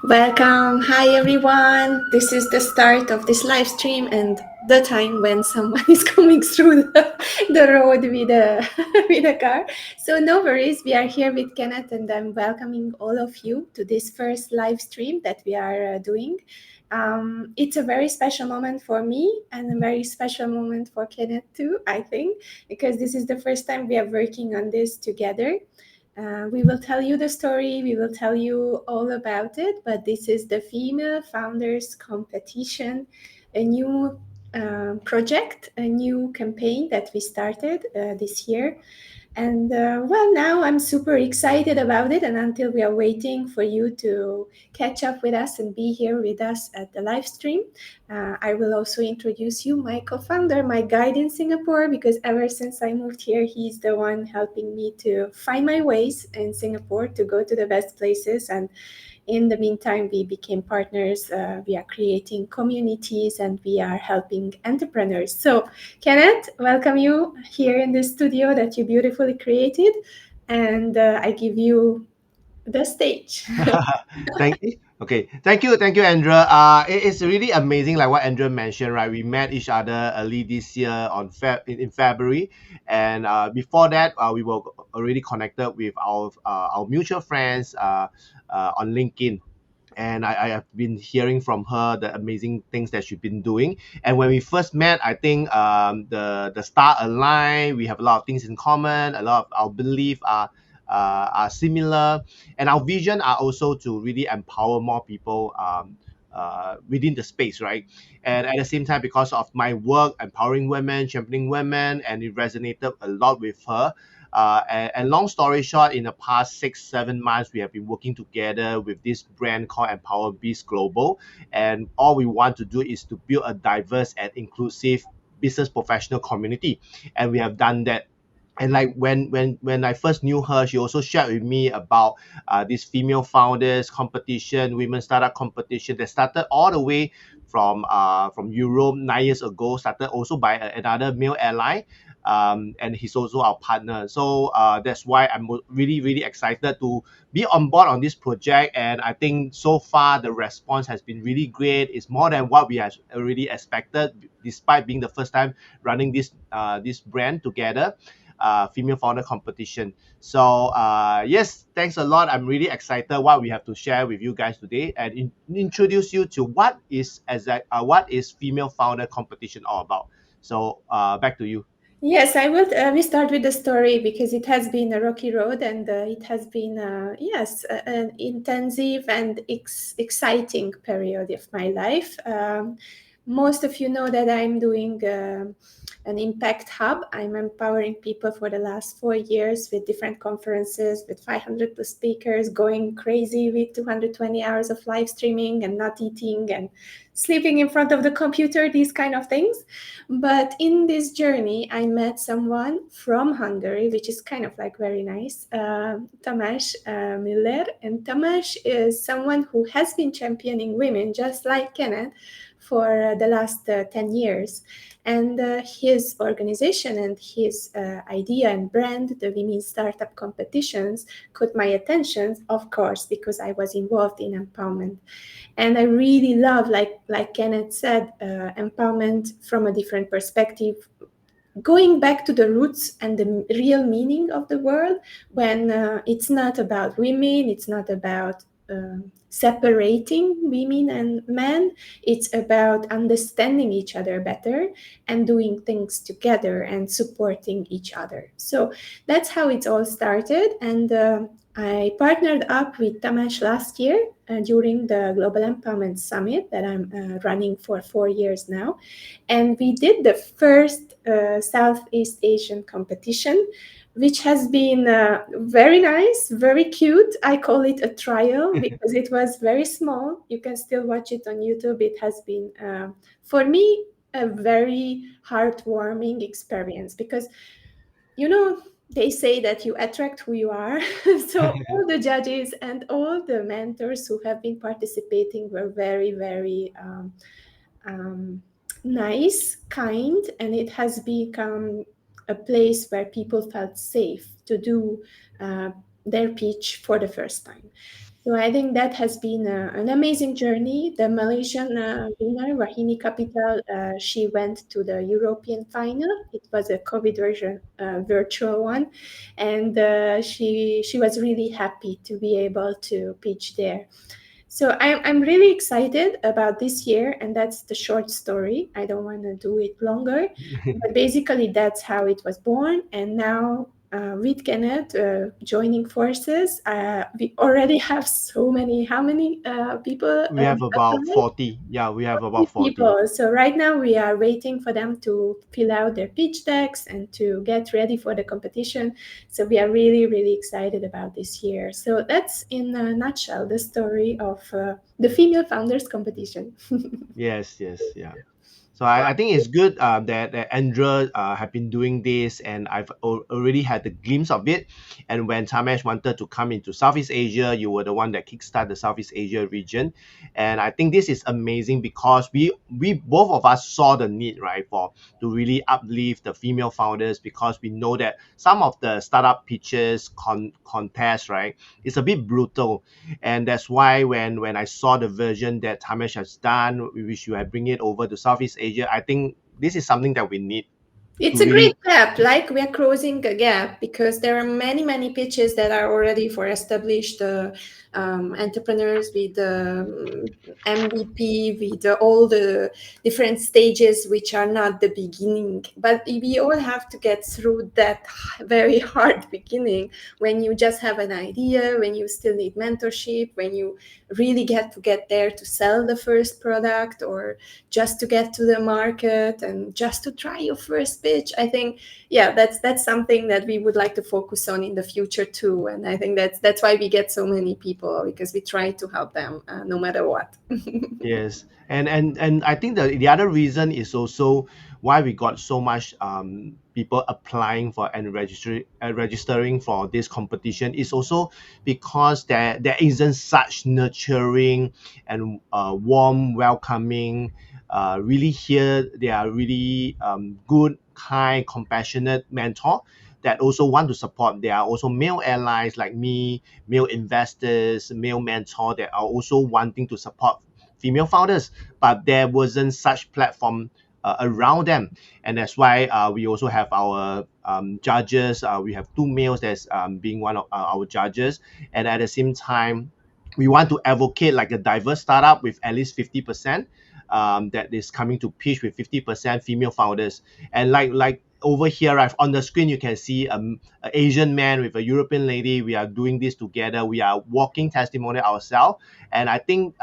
Welcome. Hi, everyone. This is the start of this live stream and the time when someone is coming through the road with a, with a car. So, no worries. We are here with Kenneth, and I'm welcoming all of you to this first live stream that we are doing. It's a very special moment for me and a very special moment for Kenneth, too, I think, because this is the first time we are working on this together. We will tell you the story, we will tell you all about it, but this is the Female Founders Competition, a new project, a new campaign that we started this year. And well, now I'm super excited about it. And until we are waiting for you to catch up with us and be here with us at the live stream, I will also introduce you my co-founder, my guide in Singapore, because ever since I moved here, he's the one helping me to find my ways in Singapore to go to the best places. And in the meantime, we became partners. We are creating communities and we are helping entrepreneurs. So, Kenneth, welcome you here in the studio that you beautifully created. And I give you the stage. Thank you. Okay, thank you, Andrea. It's really amazing, like what Andrea mentioned, right? We met each other early this year on in February, and before that, we were already connected with our mutual friends on LinkedIn. And I have been hearing from her the amazing things that she's been doing. And when we first met, I think the star aligned. We have a lot of things in common. A lot of our beliefs are similar, and our vision are also to really empower more people within the space, right? And at the same time, because of my work empowering women, championing women, and it resonated a lot with her. And long story short, in the past 6-7 months, we have been working together with this brand called Empower Beast Global. And all we want to do is to build a diverse and inclusive business professional community. And we have done that. And like when I first knew her, she also shared with me about this female founders competition, women startup competition that started all the way from Europe 9 years ago. Started also by another male ally, and he's also our partner. So that's why I'm really excited to be on board on this project. And I think so far the response has been really great. It's more than what we have already expected, despite being the first time running this brand together. Female founder competition. So yes, thanks a lot. I'm really excited what we have to share with you guys today and introduce you to what is female founder competition all about. So back to you. Yes, I will. We start with the story because it has been a rocky road and it has been, yes, an intensive and exciting period of my life. Most of you know that I'm doing an impact hub. I'm empowering people for the last 4 years with different conferences with 500 plus speakers, going crazy with 220 hours of live streaming and not eating and sleeping in front of the computer, these kind of things. But in this journey, I met someone from Hungary, which is kind of like very nice, Tamás Müller. And Tamás is someone who has been championing women, just like Kenneth, for the last 10 years. And his organization and his idea and brand, the Women Startup Competitions, caught my attention, of course, because I was involved in empowerment. And I really love, like Kenneth said, empowerment from a different perspective, going back to the roots and the real meaning of the world, when it's not about women, it's not about separating women and men. It's about understanding each other better and doing things together and supporting each other. So that's how it all started. And I partnered up with Tamás last year during the Global Empowerment Summit that I'm running for 4 years now. And we did the first Southeast Asian competition, which has been very nice, very cute. I call it a trial because it was very small. You can still watch it on YouTube. It has been, for me, a very heartwarming experience because, you know, they say that you attract who you are. So all the judges and all the mentors who have been participating were very, very um, nice, kind, and it has become a place where people felt safe to do their pitch for the first time. So I think that has been an amazing journey. The Malaysian winner, Rahini Capital, she went to the European final. It was a COVID version, virtual one, and she was really happy to be able to pitch there. So I'm really excited about this year, and that's the short story. I don't want to do it longer, but basically that's how it was born. And now with Kenneth joining forces, we already have so many. How many people We have about applied? 40. Yeah, we have about 40. People. So right now we are waiting for them to fill out their pitch decks and to get ready for the competition. So we are really, really excited about this year. So that's in a nutshell the story of the female founders competition. Yes, yes, yeah. So I think it's good that Andrea have been doing this, and I've already had the glimpse of it. And when Tamesh wanted to come into Southeast Asia, you were the one that kickstarted the Southeast Asia region. And I think this is amazing because we both of us saw the need, right, for to really uplift the female founders, because we know that some of the startup pitches contest, right, is a bit brutal. And that's why when I saw the version that Tamesh has done, which you have bring it over to Southeast Asia, I think this is something that we need It's to a great really. gap, like we are closing a gap because there are many, many pitches that are already for established entrepreneurs with the MVP, with all the different stages, which are not the beginning. But we all have to get through that very hard beginning when you just have an idea, when you still need mentorship, when you really get there to sell the first product or just to get to the market and just to try your first pitch. I think, yeah, that's something that we would like to focus on in the future too. And I think that's why we get so many people, because we try to help them no matter what. Yes, and I think the other reason is also why we got so much people applying for and registering for this competition is also because there isn't such nurturing and warm, welcoming. Really here they are really good, kind, compassionate mentor that also want to support. There are also male allies like me, male investors, male mentor that are also wanting to support female founders, but there wasn't such platform around them. And that's why we also have our judges. We have two males that's being one of our judges. And at the same time, we want to advocate like a diverse startup with at least 50% that is coming to pitch with 50% female founders. And like over here, right on the screen, you can see an Asian man with a European lady. We are doing this together. We are walking testimonial ourselves. And I think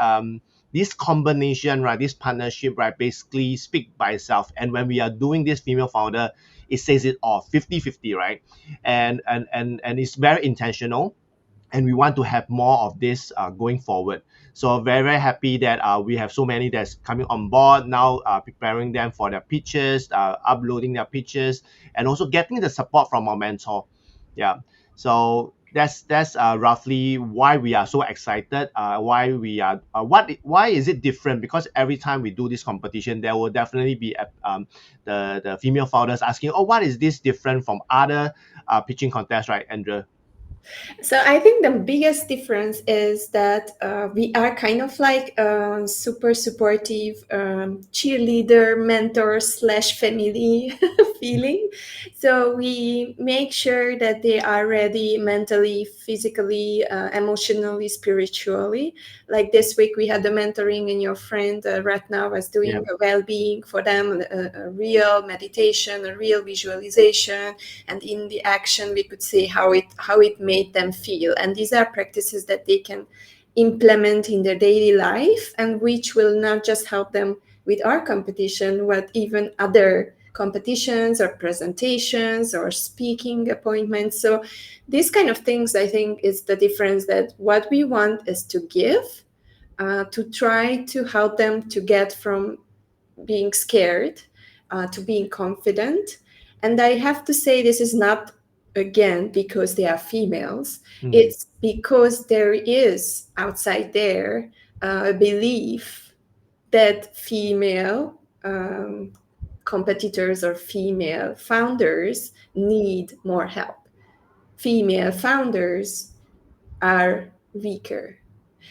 this combination, right, this partnership, right, basically speak by itself. And when we are doing this female founder, it says it all 50-50, right? And it's very intentional, and we want to have more of this going forward. So very, very happy that we have so many that's coming on board now, preparing them for their pitches, uploading their pitches, and also getting the support from our mentor. Yeah. So that's roughly why we are so excited. Why we are why is it different? Because every time we do this competition, there will definitely be the female founders asking, oh, what is this different from other pitching contests, right, Andrea? So I think the biggest difference is that we are kind of like super supportive cheerleader, mentor slash family feeling. So we make sure that they are ready mentally, physically, emotionally, spiritually. Like this week we had the mentoring, and your friend right now was doing Yeah. a well-being for them, a real meditation, a real visualization, and in the action we could see how it made them feel. And these are practices that they can implement in their daily life, and which will not just help them with our competition, but even other competitions or presentations or speaking appointments. So these kind of things, I think, is the difference, that what we want is to give, to try to help them to get from being scared to being confident. And I have to say, this is not, again, because they are females. Mm. It's because there is outside there a belief that female competitors or female founders need more help. Female founders are weaker.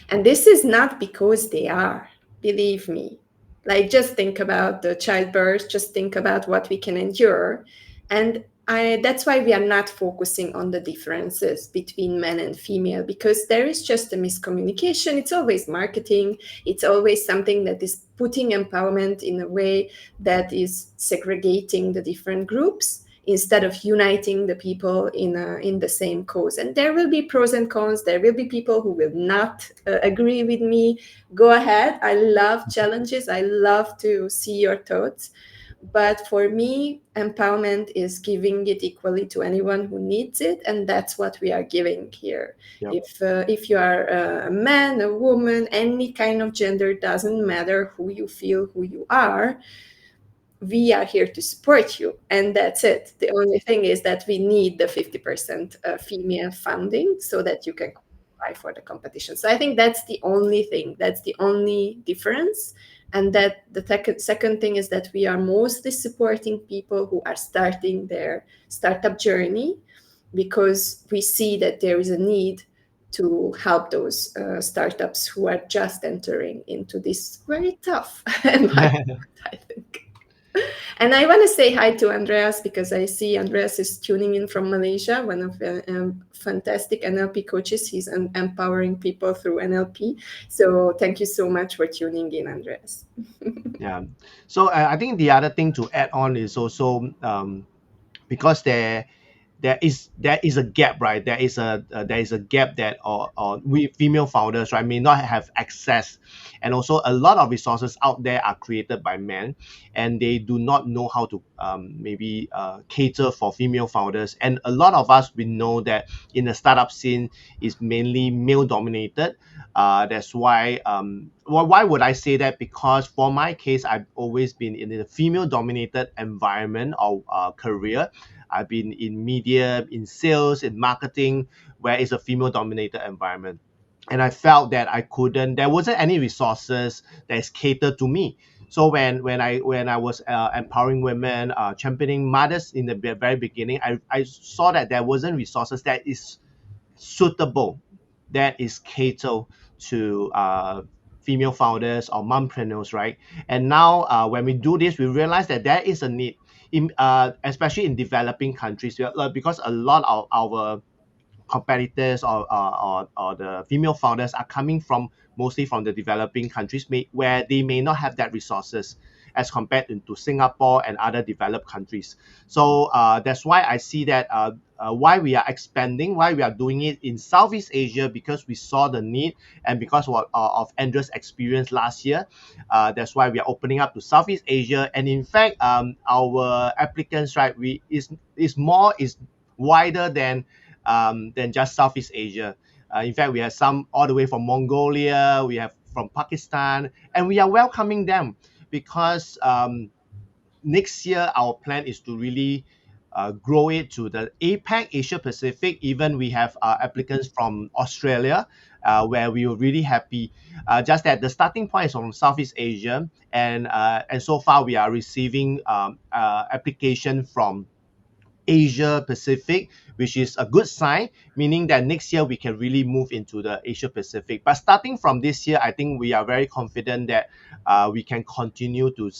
And this is not because they are, believe me. Like, just think about the childbirth, just think about what we can endure. And that's why we are not focusing on the differences between men and female, because there is just a miscommunication. It's always marketing. It's always something that is putting empowerment in a way that is segregating the different groups instead of uniting the people in the same cause. And there will be pros and cons. There will be people who will not agree with me. Go ahead. I love challenges. I love to see your thoughts. But for me, empowerment is giving it equally to anyone who needs it, and that's what we are giving here. Yep. If you are a man, a woman, any kind of gender, doesn't matter who you feel, who you are, we are here to support you, and that's it. The only thing is that we need the 50% female funding so that you can qualify for the competition. So I think that's the only thing, that's the only difference. And that the second thing is that we are mostly supporting people who are starting their startup journey, because we see that there is a need to help those startups who are just entering into this very tough environment, I think. And I want to say hi to Andreas, because I see Andreas is tuning in from Malaysia, one of the fantastic NLP coaches. He's empowering people through NLP. So thank you so much for tuning in, Andreas. Yeah. So I think the other thing to add on is also because there is a gap, right? There is a gap that or we female founders, right, may not have access, and also a lot of resources out there are created by men, and they do not know how to maybe cater for female founders. And a lot of us, we know that in the startup scene is mainly male dominated. That's why why would I say that? Because for my case, I've always been in a female dominated environment or career. I've been in media, in sales, in marketing, where it's a female dominated environment. And I felt that there wasn't any resources that is catered to me. So when I was empowering women, championing mothers in the very beginning, I saw that there wasn't resources that is suitable, that is catered to female founders or mompreneurs, right? And now when we do this, we realize that there is a need, especially in developing countries, because a lot of our competitors or the female founders are coming from mostly from the developing countries, where they may not have that resources as compared to Singapore and other developed countries. So that's why I see that why we are expanding, why we are doing it in Southeast Asia, because we saw the need, and because of Andrea's experience last year. That's why we are opening up to Southeast Asia. And in fact, our applicants, right, is wider than just Southeast Asia. In fact, we have some all the way from Mongolia, we have from Pakistan, and we are welcoming them because next year our plan is to really grow it to the APAC, Asia Pacific. Even we have applicants from Australia, where we were really happy. Just that the starting point is from Southeast Asia, and so far we are receiving application from Asia Pacific, which is a good sign, meaning that next year we can really move into the Asia Pacific. But starting from this year, I think we are very confident that we can continue to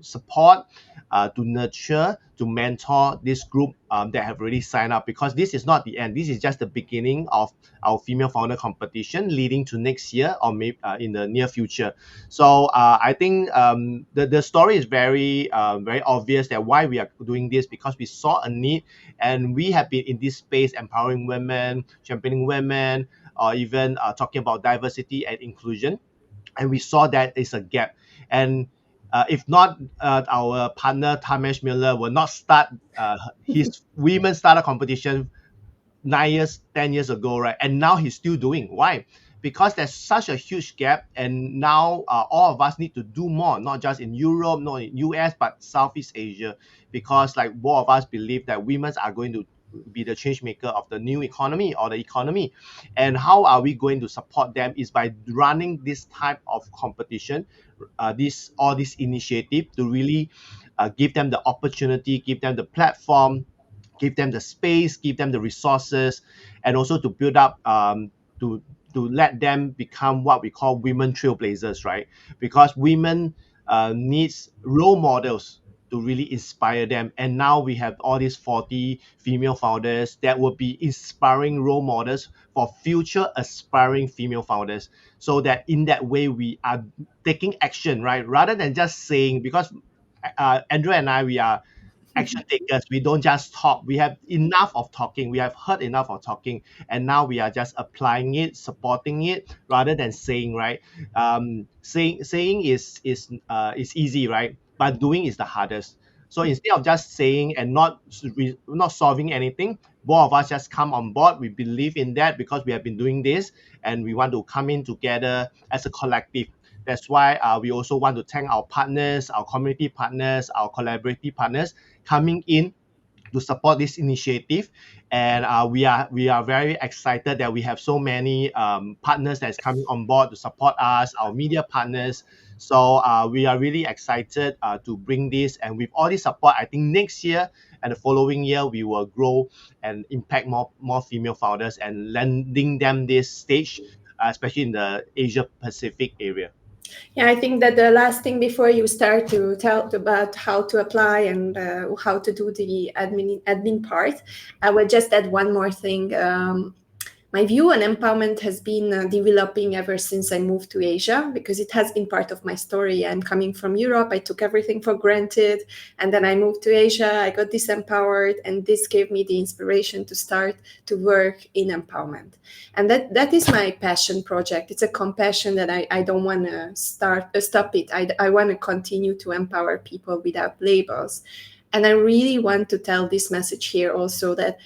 support, to nurture, to mentor this group that have already signed up, because this is not the end. This is just the beginning of our female founder competition leading to next year or maybe in the near future. So I think the story is very obvious that why we are doing this, because we saw a need, and we have been in this space empowering women, championing women, or even talking about diversity and inclusion, and we saw that is a gap. And if not, our partner Tamesh Miller will not start his women startup competition 9 years, 10 years ago, right? And now he's still doing. Why? Because there's such a huge gap, and now all of us need to do more, not just in Europe, not in US, but Southeast Asia, because like both of us believe that women are going to be the change maker of the new economy or the economy. And how are we going to support them is by running this type of competition, this initiative to really give them the opportunity, give them the platform, give them the space, give them the resources, and also to build up to let them become what we call women trailblazers, right? Because women needs role models to really inspire them. And now we have all these 40 female founders that will be inspiring role models for future aspiring female founders. So that in that way we are taking action, right? Rather than just saying, because Andrew and I, we are action takers. We don't just talk. We have enough of talking. We have heard enough of talking, and now we are just applying it, supporting it, rather than saying, right? Saying is easy, right? But doing is the hardest. So instead of just saying and not solving anything, both of us just come on board. We believe in that because we have been doing this, and we want to come in together as a collective. That's why we also want to thank our partners, our community partners, our collaborative partners coming in to support this initiative. And we are very excited that we have so many partners that's coming on board to support us, our media partners. So we are really excited to bring this, and with all this support, I think next year and the following year we will grow and impact more female founders and lending them this stage, especially in the Asia Pacific area. Yeah, I think that the last thing before you start to tell about how to apply and how to do the admin part, I will just add one more thing. My view on empowerment has been developing ever since I moved to Asia, because it has been part of my story. I'm coming from Europe. I took everything for granted. And then I moved to Asia. I got disempowered. And this gave me the inspiration to start to work in empowerment. And that is my passion project. It's a compassion that I don't want to stop it. I want to continue to empower people without labels. And I really want to tell this message here also, that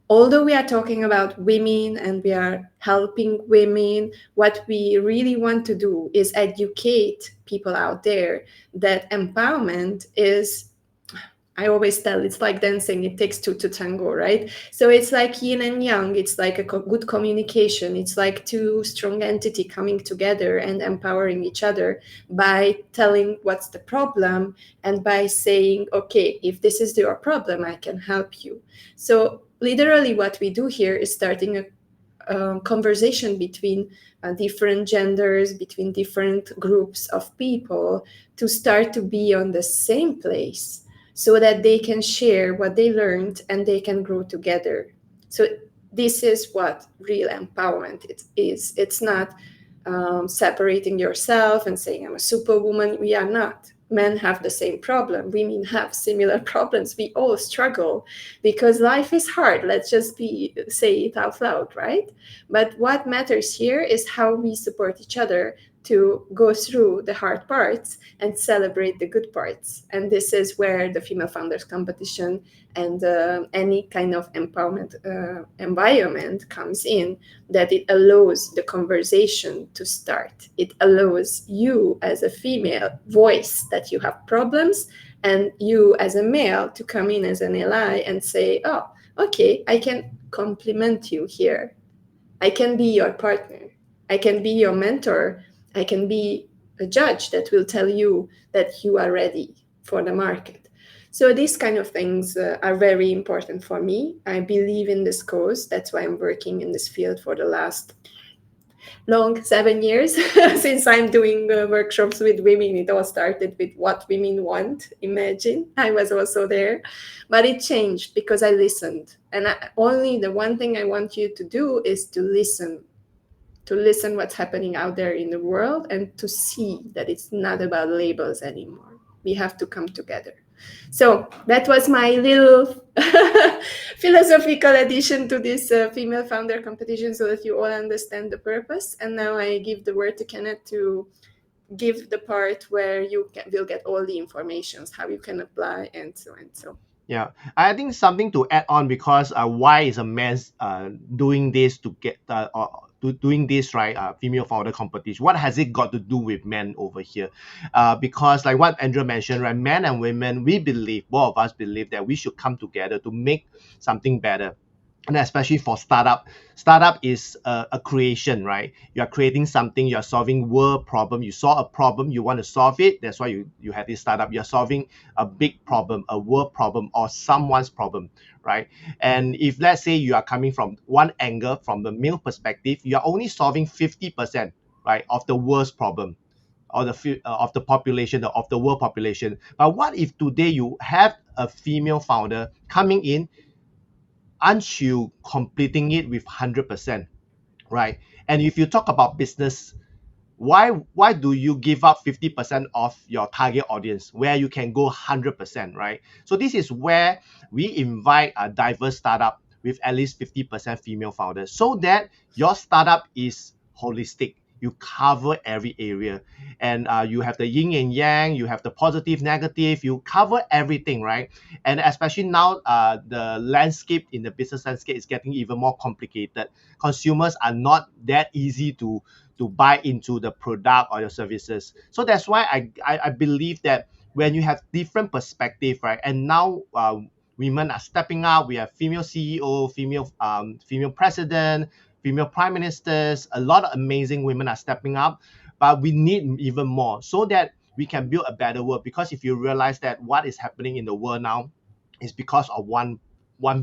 although we are talking about women and we are helping women, what we really want to do is educate people out there that empowerment is, I always tell, it's like dancing, it takes two to tango, right? So it's like yin and yang, it's like a good communication, it's like two strong entity coming together and empowering each other by telling what's the problem and by saying, okay, if this is your problem, I can help you. So literally what we do here is starting a conversation between different genders, between different groups of people, to start to be on the same place, so that they can share what they learned and they can grow together. So this is what real empowerment is. It's not separating yourself and saying, I'm a superwoman. We are not. Men have the same problem. Women have similar problems. We all struggle because life is hard. Let's just say it out loud, right? But what matters here is how we support each other to go through the hard parts and celebrate the good parts. And this is where the Female Founders Competition and any kind of empowerment environment comes in, that it allows the conversation to start. It allows you as a female voice that you have problems, and you as a male to come in as an ally and say, oh, okay, I can compliment you here. I can be your partner. I can be your mentor. I can be a judge that will tell you that you are ready for the market. So these kind of things are very important for me. I believe in this cause. That's why I'm working in this field for the last long 7 years since I'm doing workshops with women. It all started with what women want. Imagine, I was also there, but it changed because I listened. And only the one thing I want you to do is to listen what's happening out there in the world, and to see that it's not about labels anymore. We have to come together. So that was my little philosophical addition to this female founder competition, so that you all understand the purpose. And now I give the word to Kenneth to give the part where you will get all the informations, how you can apply, and so and so. Yeah, I think something to add on, because why is a man doing this to get doing this, right? Female founder competition. What has it got to do with men over here? Because like what Andrea mentioned, right? Men and women, we believe, both of us believe that we should come together to make something better. and especially for startup is a creation, right? You are creating something, you're solving world problem, you saw a problem, you want to solve it, that's why you have this startup. You're solving a big problem, a world problem, or someone's problem, right? And if let's say you are coming from one angle, from the male perspective, you're only solving 50%, right, of the world's problem, or of the population, of the world population. But what if today you have a female founder coming in, aren't you completing it with 100%, right? And if you talk about business, why do you give up 50% of your target audience where you can go 100%, right? So this is where we invite a diverse startup with at least 50% female founders, so that your startup is holistic. You cover every area, and you have the yin and yang, you have the positive, negative, you cover everything, right? And especially now, the landscape in the business landscape is getting even more complicated. Consumers are not that easy to buy into the product or your services. So that's why I believe that when you have different perspective, right? And now women are stepping up. We have female CEO, female president, female prime ministers. A lot of amazing women are stepping up, but we need even more so that we can build a better world. Because if you realize that what is happening in the world now is because of one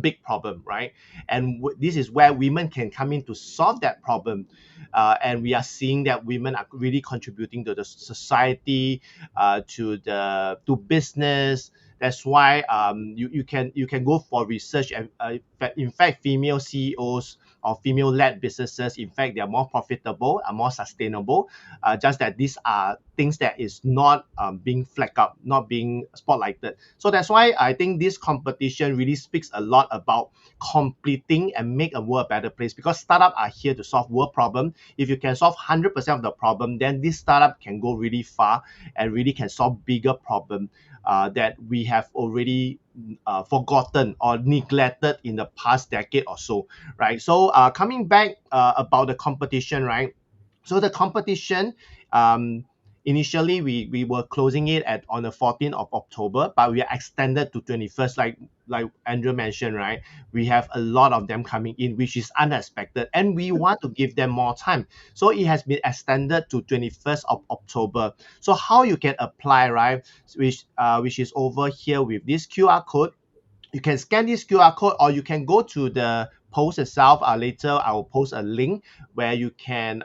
big problem, right? And this is where women can come in to solve that problem. And we are seeing that women are really contributing to the society, to business. That's why you can go for research, and in fact female CEOs or female-led businesses, in fact, they are more profitable, are more sustainable. Just that these are things that is not being flagged up, not being spotlighted. So that's why I think this competition really speaks a lot about completing and make a world a better place, because startups are here to solve world problem. If you can solve 100% of the problem, then this startup can go really far and really can solve bigger problem that we have already forgotten or neglected in the past decade or so, right? So coming back about the competition, right? So the competition, um, initially we were closing it at on the 14th of October, but we are extended to 21st, like Andrew mentioned, right? We have a lot of them coming in, which is unexpected, and we want to give them more time. So it has been extended to 21st of October. So how you can apply, right? Which is over here with this QR code. You can scan this QR code, or you can go to the post itself. Later, I will post a link where you can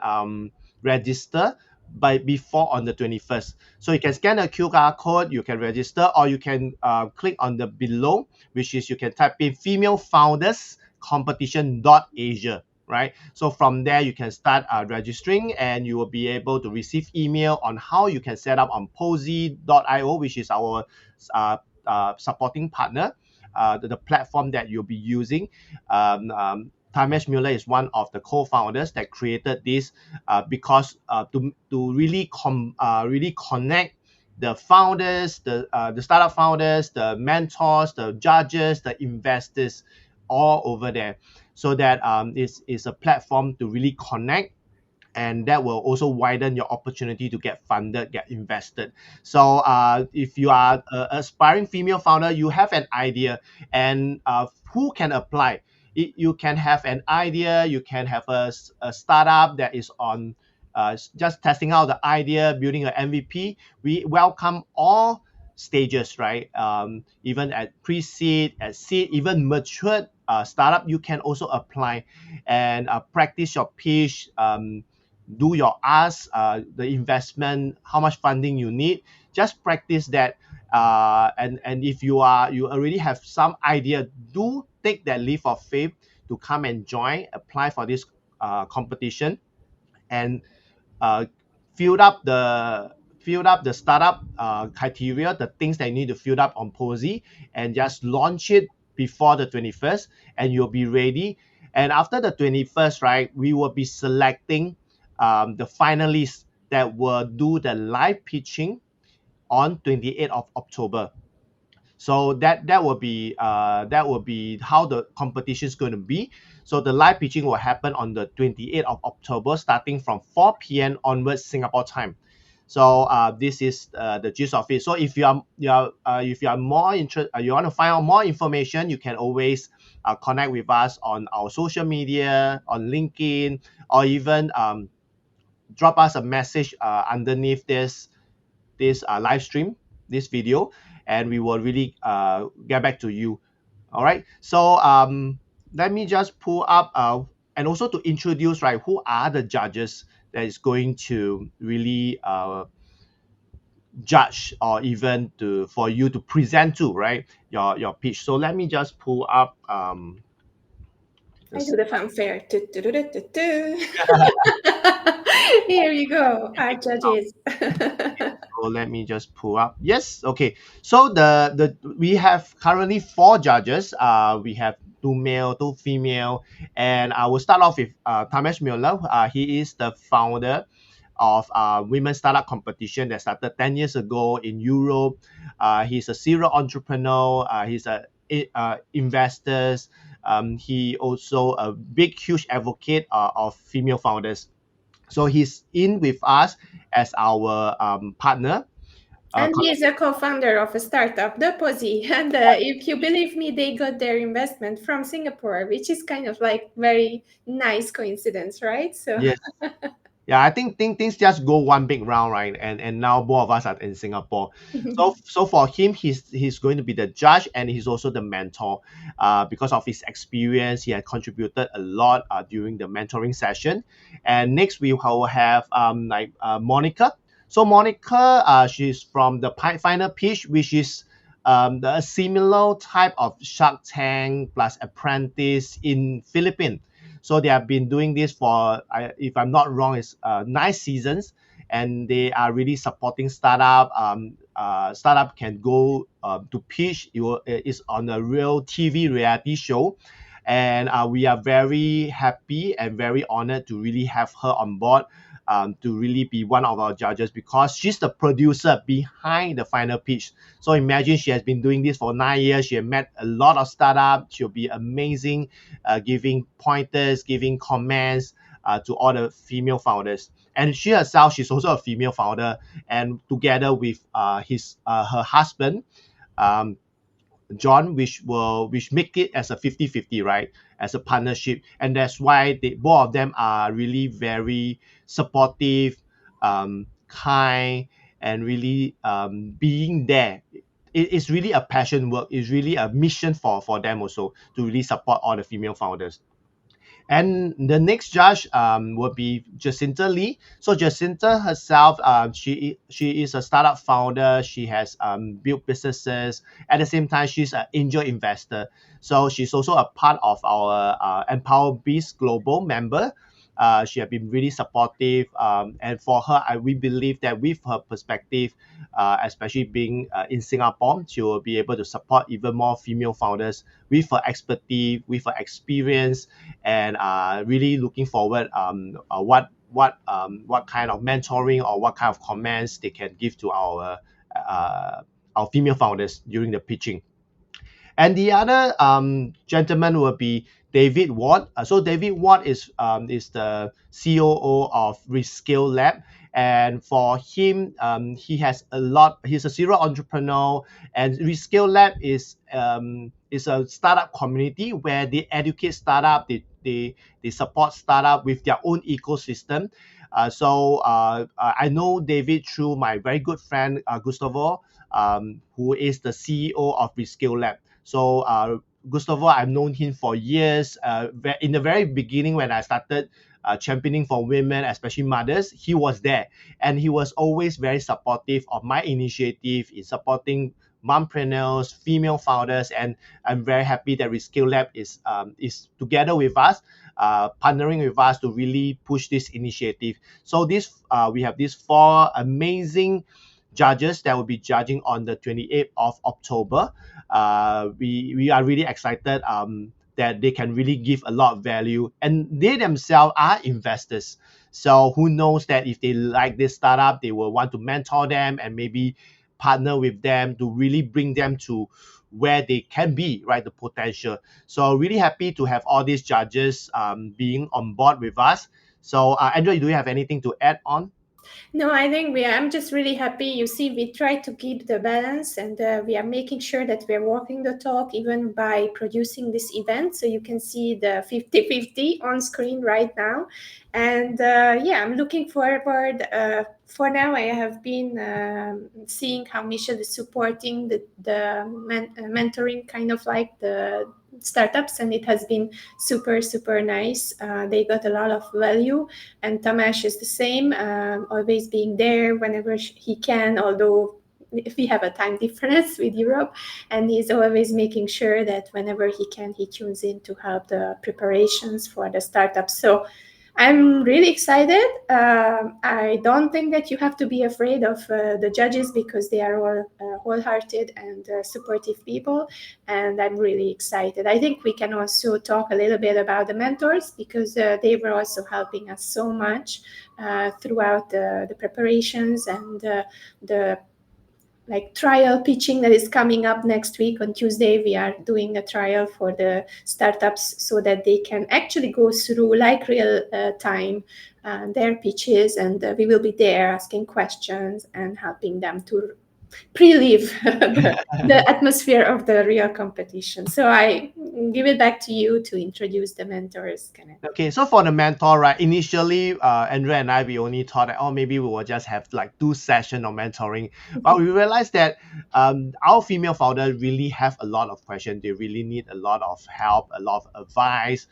register by before on the 21st. So you can scan the QR code, you can register, or you can click on the below, which is you can type in female founders competition.asia. Right, so from there you can start registering, and you will be able to receive email on how you can set up on posy.io, which is our supporting partner, the platform that you'll be using. Tamesh Mueller is one of the co-founders that created this, because to really connect the founders, the startup founders, the mentors, the judges, the investors, all over there, so that is a platform to really connect, and that will also widen your opportunity to get funded, get invested. So if you are an aspiring female founder, you have an idea, and who can apply? You can have an idea, you can have a startup that is on just testing out the idea, building an MVP. We welcome all stages, right? Even at pre-seed, at seed, even matured startup, you can also apply and practice your pitch. Do your ask, the investment, how much funding you need. Just practice that, and if you already have some idea, do take that leap of faith to come and join, apply for this competition, and uh, filled up the startup criteria, the things that you need to fill up on Posy, and just launch it before the 21st, and you'll be ready. And after the 21st, right, we will be selecting the finalists that will do the live pitching on 28th of October. So that will be how the competition is going to be. So the live pitching will happen on the 28th of October, starting from 4 p.m. onwards Singapore time. So this is the gist of it. So if you are more interested, you want to find out more information, you can always connect with us on our social media, on LinkedIn, or even drop us a message underneath this live stream, this video, and we will really get back to you. All right. So let me just pull up and also to introduce, right, who are the judges that is going to really judge, or even to for you to present to, right, your pitch. So let me just pull up I this. do the fanfare. Here you go, our judges. So let me just pull up. Yes, okay. So the we have currently four judges. We have two male, two female, and I will start off with Tamesh Mueller. He is the founder of women startup competition that started 10 years ago in Europe. He's a serial entrepreneur. He's a investors. He also a big, huge advocate of female founders. So he's in with us as our partner. And he is a co-founder of a startup, the Posy. And if you believe me, they got their investment from Singapore, which is kind of like very nice coincidence, right? So Yes. Yeah, I think things just go one big round, right? And now both of us are in Singapore. So for him, he's going to be the judge, and he's also the mentor. Because of his experience, he has contributed a lot during the mentoring session. And next we will have Monica. So Monica, she's from the final pitch, which is the similar type of Shark Tank plus Apprentice in Philippines. So they have been doing this for, if I'm not wrong, it's 9 seasons, and they are really supporting startup. Startup can go to pitch. It's on a real TV reality show, and we are very happy and very honored to really have her on board. To really be one of our judges, because she's the producer behind the final pitch. So imagine, she has been doing this for 9 years. She has met a lot of startups. She'll be amazing, giving pointers, giving comments to all the female founders. And she herself, she's also a female founder, and together with her husband, um, John, which make it as a 50-50, right, as a partnership. And that's why both of them are really very supportive, kind, and really being there. It's really a passion work. It's really a mission for them also, to really support all the female founders. And the next judge will be Jacinta Lee. So Jacinta herself, she is a startup founder. She has built businesses. At the same time, she's an angel investor. So she's also a part of our Empower Beast Global member. She has been really supportive, and for her, we believe that with her perspective, especially being in Singapore, she will be able to support even more female founders with her expertise, with her experience, and really looking forward what kind of mentoring or what kind of comments they can give to our female founders during the pitching. And the other gentleman will be David Ward. So David Ward is the COO of Rescale Lab. And for him, he has a lot. He's a serial entrepreneur, and Rescale Lab is a startup community where they educate startup. They support startup with their own ecosystem. I know David through my very good friend Gustavo, who is the CEO of Rescale Lab. So Gustavo, I've known him for years. In the very beginning, when I started championing for women, especially mothers, he was there, and he was always very supportive of my initiative in supporting mompreneurs, female founders, and I'm very happy that Reskill Lab is together with us, partnering with us to really push this initiative. So we have these four amazing judges that will be judging on the 28th of October. We are really excited that they can really give a lot of value, and they themselves are investors. So who knows that if they like this startup, they will want to mentor them and maybe partner with them to really bring them to where they can be, right? The potential. So really happy to have all these judges being on board with us. So Andrea, do you have anything to add on? No, I think I'm just really happy. You see, we try to keep the balance, and we are making sure that we are walking the talk even by producing this event. So you can see the 50-50 on screen right now. And yeah, I'm looking forward. For now, I have been seeing how Michelle is supporting the mentoring, kind of like the startups, and it has been super, super nice. They got a lot of value, and Tamas is the same, always being there whenever he can, although if we have a time difference with Europe, and he's always making sure that whenever he can, he tunes in to help the preparations for the startup. So I'm really excited. I don't think that you have to be afraid of the judges, because they are all wholehearted and supportive people. And I'm really excited. I think we can also talk a little bit about the mentors, because they were also helping us so much throughout the preparations, and the like trial pitching that is coming up next week on Tuesday. We are doing a trial for the startups so that they can actually go through like real time their pitches, and we will be there asking questions and helping them to pre-live the atmosphere of the real competition. So I give it back to you to introduce the mentors, Kenneth. Okay, so for the mentor, right? Initially, Andrea and I, we only thought that, oh, maybe we will just have like 2 sessions of mentoring, but we realized that our female founder really have a lot of questions. They really need a lot of help, a lot of advice,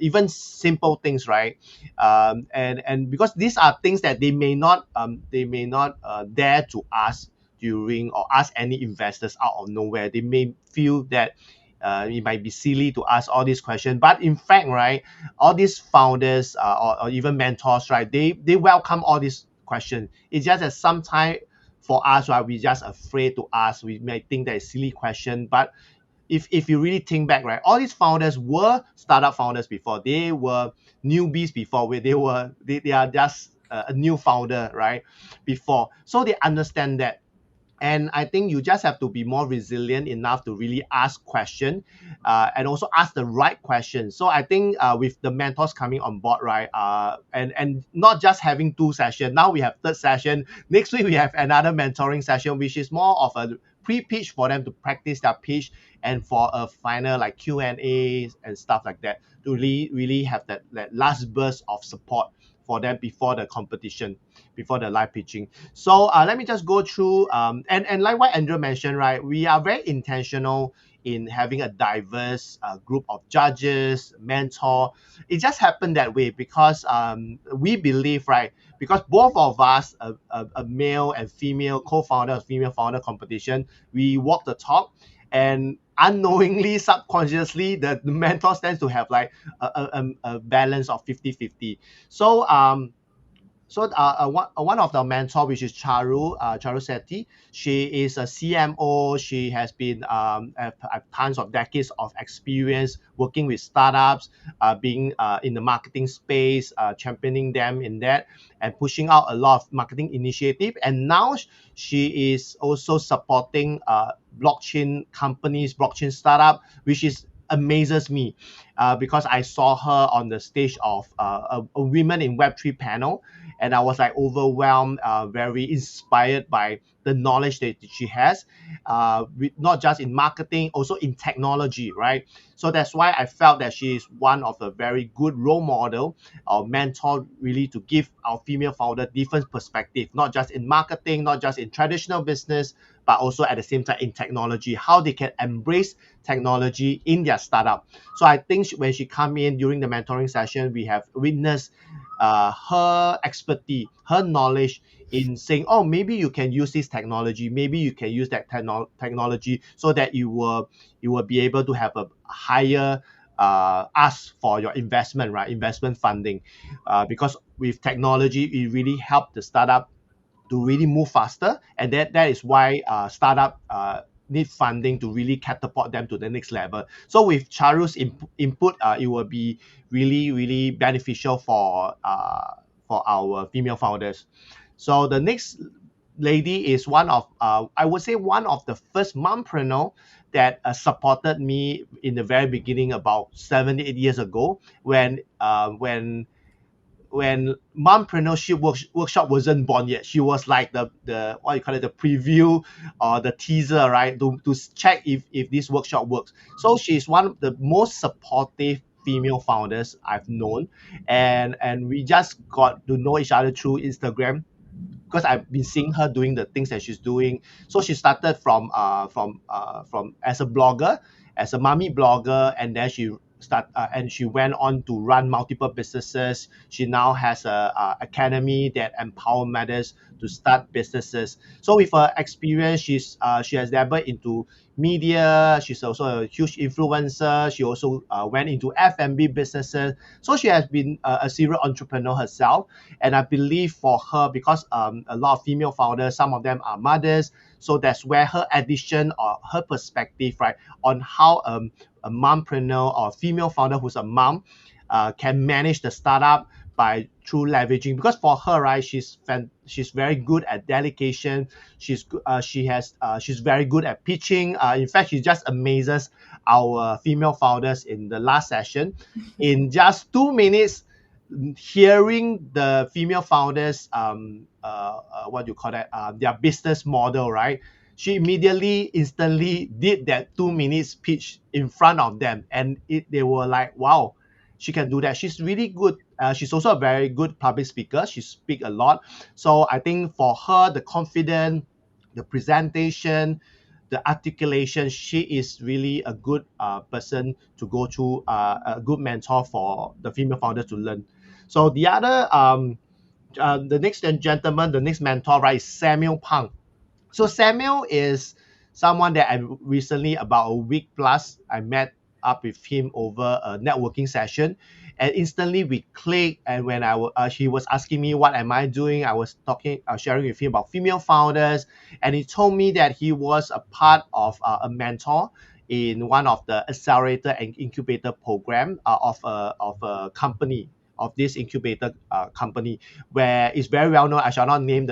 even simple things, right? And because these are things that they may not dare to ask during, or ask any investors out of nowhere. They may feel that it might be silly to ask all these questions, but in fact, right, all these founders or even mentors, right, they welcome all these questions. It's just that sometimes for us, right, we just afraid to ask. We may think that it's silly question, but if you really think back, right, all these founders were startup founders before. They were newbies before, where they are just a new founder, right, before. So they understand that. And I think you just have to be more resilient enough to really ask questions, and also ask the right questions. So I think with the mentors coming on board, right, and not just having 2 sessions. Now we have third session. Next week we have another mentoring session, which is more of a pre-pitch for them to practice their pitch, and for a final like Q&A and stuff like that, to really have that last burst of support for them before the competition, before the live pitching. So let me just go through, and like what Andrew mentioned, right? We are very intentional in having a diverse group of judges, mentor. It just happened that way because we believe, right? Because both of us, a male and female co-founder of female founder competition, we walk the talk, and unknowingly, subconsciously, the mentors tends to have like a balance of 50-50. So one of the mentor, which is Charu Sethi, she is a CMO. She has been have tons of decades of experience working with startups, being in the marketing space, championing them in that, and pushing out a lot of marketing initiative. And now she is also supporting blockchain companies, blockchain startup, which is amazes me, because I saw her on the stage of a Women in Web3 panel, and I was like overwhelmed, very inspired by the knowledge that she has, not just in marketing, also in technology, right? So that's why I felt that she is one of the very good role model or mentor, really, to give our female founder different perspective, not just in marketing, not just in traditional business, but also at the same time in technology, how they can embrace technology in their startup. So I think when she come in during the mentoring session, we have witnessed her expertise, her knowledge in saying, oh, maybe you can use this technology, maybe you can use that technology, so that you will be able to have a higher ask for your investment, right? Investment funding, because with technology, it really helped the startup to really move faster, and that is why startup need funding to really catapult them to the next level. So with Charu's input, it will be really beneficial for our female founders. So the next lady is one of, I would say, one of the first mompreneur that supported me in the very beginning, about 7 8 years ago, when when mompreneurship workshop wasn't born yet. She was like the what you call it, the preview or the teaser, right? To check if this workshop works. So she's one of the most supportive female founders I've known, and we just got to know each other through Instagram because I've been seeing her doing the things that she's doing. So she started from as a blogger, as a mommy blogger, and then she went on to run multiple businesses. She now has a academy that empower mothers to start businesses. So with her experience, she has dabbled into media. She's also a huge influencer. She also went into F&B businesses. So she has been a serial entrepreneur herself. And I believe for her, because a lot of female founders, some of them are mothers, so that's where her addition or her perspective, right, on how a mompreneur or female founder who's a mom can manage the startup by through leveraging. Because for her, right, she's very good at delegation. She's very good at pitching. In fact, she just amazes our female founders in the last session. In just 2 minutes, hearing the female founders what do you call that, their business model, right, she immediately instantly did that 2 minutes pitch in front of them, and they were like, wow, she can do that. She's really good. She's also a very good public speaker. She speaks a lot. So I think for her, the confidence, the presentation, the articulation, she is really a good person to go to, a good mentor for the female founders to learn. So the next gentleman, the next mentor, right, is Samuel Pang. So Samuel is someone that I recently, about a week plus, I met up with him over a networking session, and instantly we clicked. And when he was asking me what am I doing, I was sharing with him about female founders, and he told me that he was a part of a mentor in one of the accelerator and incubator program of a company, of this incubator company, where it's very well known. I shall not name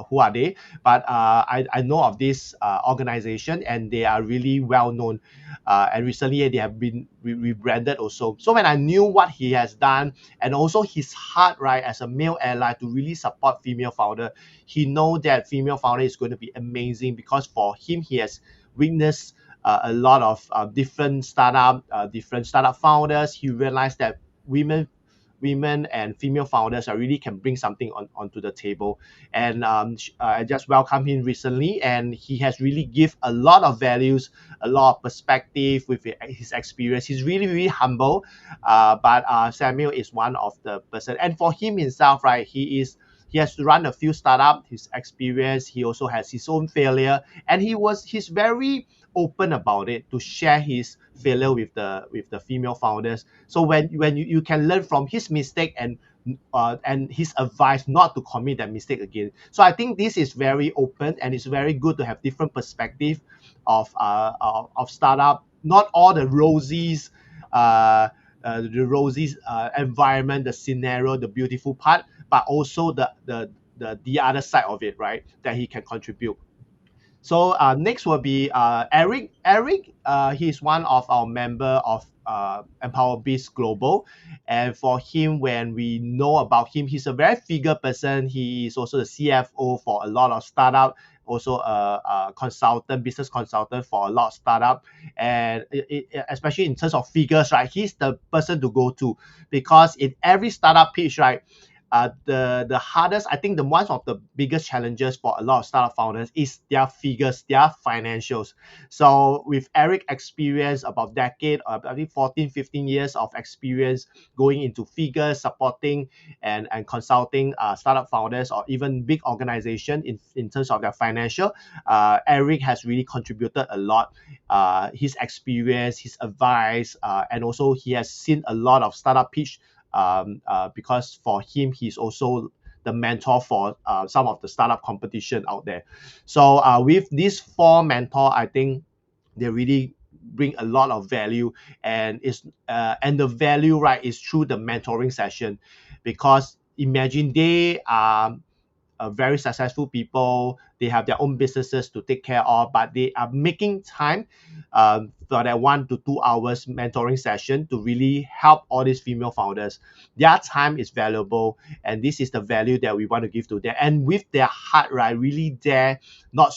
who are they, but I know of this organization, and they are really well known. And recently they have been rebranded also. So when I knew what he has done, and also his heart, right, as a male ally to really support female founder, he know that female founder is going to be amazing, because for him, he has witnessed a lot of different startup founders. He realized that women and female founders are really can bring something onto the table. And I just welcomed him recently, and he has really give a lot of values, a lot of perspective with his experience. He's really, really humble, but Samuel is one of the person. And for him himself, right, he has to run a few startups, his experience. He also has his own failure, and he's very open about it, to share his failure with the female founders. So when you can learn from his mistake, and his advice not to commit that mistake again. So I think this is very open, and it's very good to have different perspective of startup. Not all the rosies, environment, the scenario, the beautiful part, but also the other side of it, right? That he can contribute. So next will be Eric. Eric, he's one of our member of Empower Biz Global, and for him, when we know about him, he's a very figure person. He is also the CFO for a lot of startup, also a consultant, business consultant for a lot of startup, and especially in terms of figures, right? He's the person to go to, because in every startup pitch, right, the hardest, I think the one of the biggest challenges for a lot of startup founders is their figures, their financials. So with Eric experience, about decade, I think 14, 15 years of experience going into figures, supporting and consulting startup founders or even big organization in terms of their financial, Eric has really contributed a lot. His experience, his advice, and also he has seen a lot of startup pitch, because for him, he's also the mentor for some of the startup competition out there. So with these four mentor, I think they really bring a lot of value, and the value, right, is through the mentoring session. Because imagine they are very successful people. They have their own businesses to take care of, but they are making time for that 1 to 2 hours mentoring session to really help all these female founders. Their time is valuable, and this is the value that we want to give to them. And with their heart, right, really there, not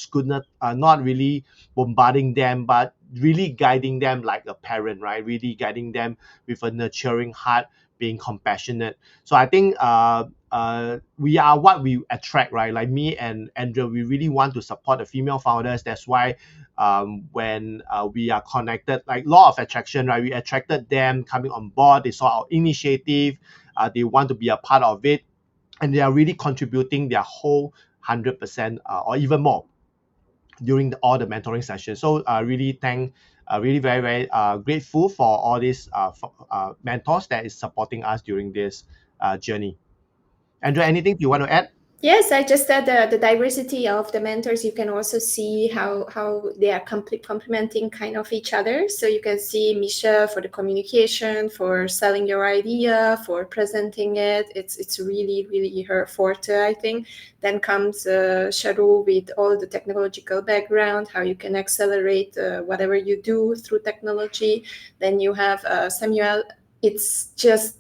really bombarding them, but really guiding them like a parent, right? Really guiding them with a nurturing heart, being compassionate. So I think we are what we attract, right? Like me and Andrea, we really want to support the female founders. That's why when we are connected, like law of attraction, right? We attracted them coming on board. They saw our initiative. They want to be a part of it, and they are really contributing their whole 100% or even more during all the mentoring sessions. So really very very grateful for all these mentors that is supporting us during this journey. Andrew, anything you want to add? Yes, I just said the diversity of the mentors. You can also see how they are complementing kind of each other. So you can see Misha for the communication, for selling your idea, for presenting it. It's really really her forte, I think. Then comes Sharu with all the technological background, how you can accelerate whatever you do through technology. Then you have Samuel. It's just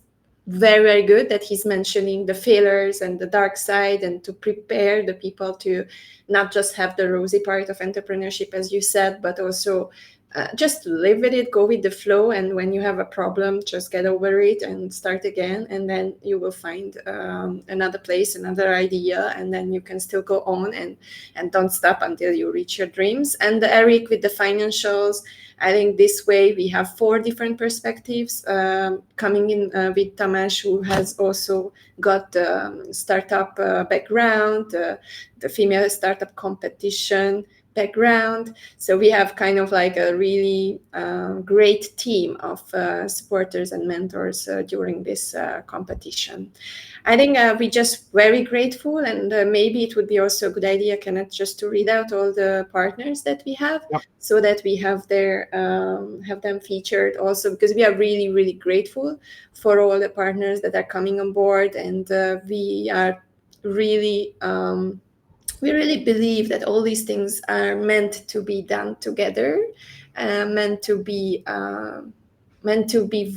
very very good that he's mentioning the failures and the dark side, and to prepare the people to not just have the rosy part of entrepreneurship as you said, but also just live with it, go with the flow, and when you have a problem, just get over it and start again, and then you will find another place, another idea, and then you can still go on and don't stop until you reach your dreams. And Eric with the financials, I think this way we have 4 different perspectives coming in with Tamas, who has also got startup background, the female startup competition background. So we have kind of like a really great team of supporters and mentors during this competition. I think we're just very grateful, and maybe it would be also a good idea, Kenneth, just to read out all the partners that we have, Yep. so that we have have them featured also, because we are really really grateful for all the partners that are coming on board, and we are really we really believe that all these things are meant to be done together, meant to be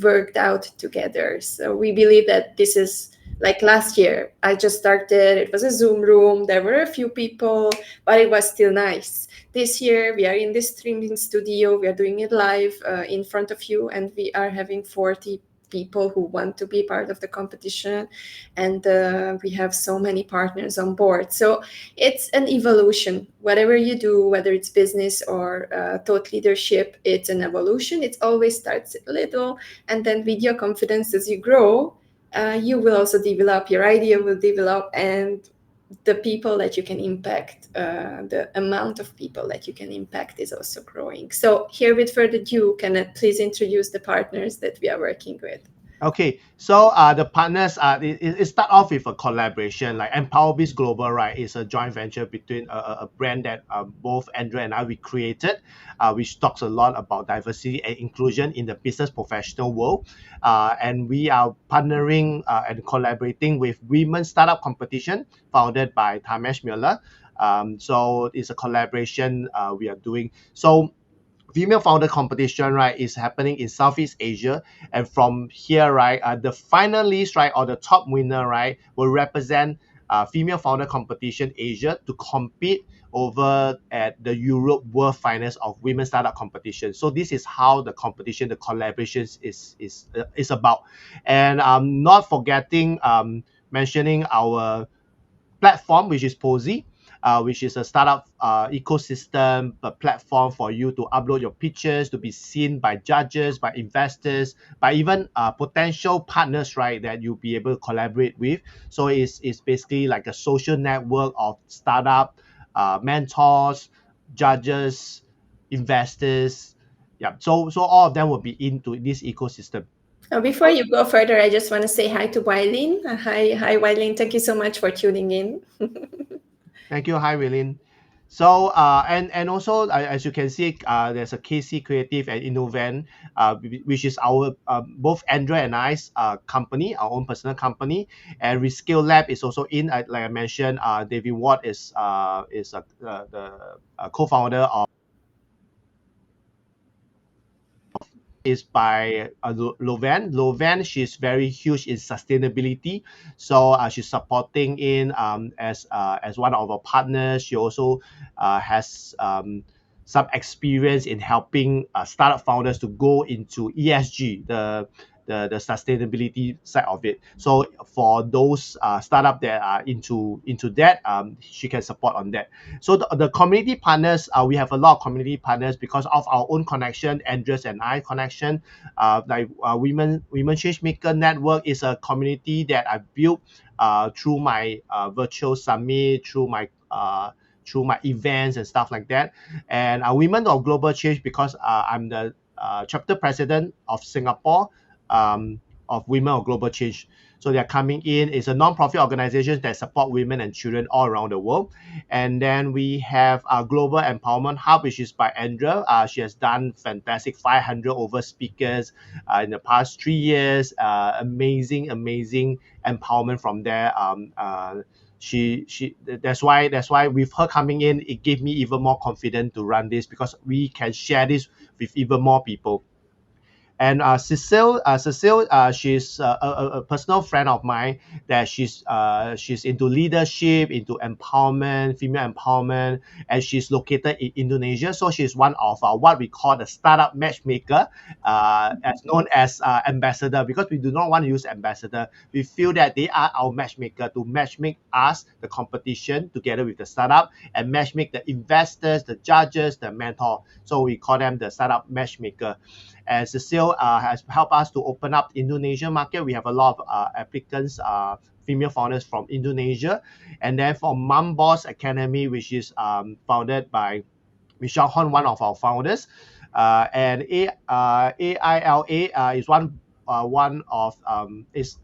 worked out together. So we believe that this is like last year. I just started. It was a Zoom room. There were a few people, but it was still nice. This year we are in this streaming studio. We are doing it live in front of you, and we are having 40 people who want to be part of the competition, and we have so many partners on board. So it's an evolution. Whatever you do, whether it's business or thought leadership, it's an evolution. It always starts little, and then with your confidence as you grow, you will also develop, your idea will develop, and the people that you can impact, the amount of people that you can impact is also growing. So here, with further ado, can I please introduce the partners that we are working with? Okay, so the partners it start off with a collaboration. Like EmpowerBiz Global, right, is a joint venture between a brand that both Andrea and I we created, which talks a lot about diversity and inclusion in the business professional world. And we are partnering and collaborating with Women Startup Competition, founded by Tamesh Mueller. So it's a collaboration we are doing. So female founder competition, right, is happening in Southeast Asia, and from here, right, the finalist, right, or the top winner, right, will represent female founder competition Asia to compete over at the Europe World Finals of Women Startup Competition. So this is how the competition, the collaborations is about, and not forgetting mentioning our platform, which is Posy, which is a startup ecosystem, a platform for you to upload your pictures to be seen by judges, by investors, by even potential partners, right, that you'll be able to collaborate with. So it's basically like a social network of startup mentors, judges, investors. Yeah, so all of them will be into this ecosystem. Before you go further, I just want to say hi to Wylene. Hi, Wylene. Thank you so much for tuning in. Thank you. Hi, Wilin. So and also as you can see, there's a KC Creative and Innovent, which is our both Andrea and I's company, our own personal company, and Reskill Lab is also in. Like I mentioned, David Watt is the co-founder of, is by Lovan. Lovan, she's very huge in sustainability, so she's supporting in as one of our partners. She also has some experience in helping startup founders to go into ESG, the sustainability side of it. So for those startup that are into that, she can support on that. So the community partners, we have a lot of community partners because of our own connection, Andres and I connection. Like Women Changemaker Network is a community that I built through my virtual summit, through my events and stuff like that. And Women of Global Change, because I'm the chapter president of Singapore, of Women of Global Change. So they're coming in. It's a non-profit organization that support women and children all around the world. And then we have our Global Empowerment Hub, which is by Andrea. She has done fantastic 500 over speakers in the past 3 years. Amazing empowerment from there. She that's why with her coming in, it gave me even more confidence to run this, because we can share this with even more people. And Cecile, she's a personal friend of mine, that she's into leadership, into empowerment, female empowerment, and she's located in Indonesia. So she's one of what we call the startup matchmaker, as known as ambassador, because we do not want to use ambassador. We feel that they are our matchmaker to matchmake us, the competition, together with the startup, and matchmake the investors, the judges, the mentor. So we call them the startup matchmaker. And Cecile has helped us to open up the Indonesian market. We have a lot of applicants, female founders from Indonesia. And then for Mom Boss Academy, which is founded by Michelle Hon, one of our founders. And AILA is one of is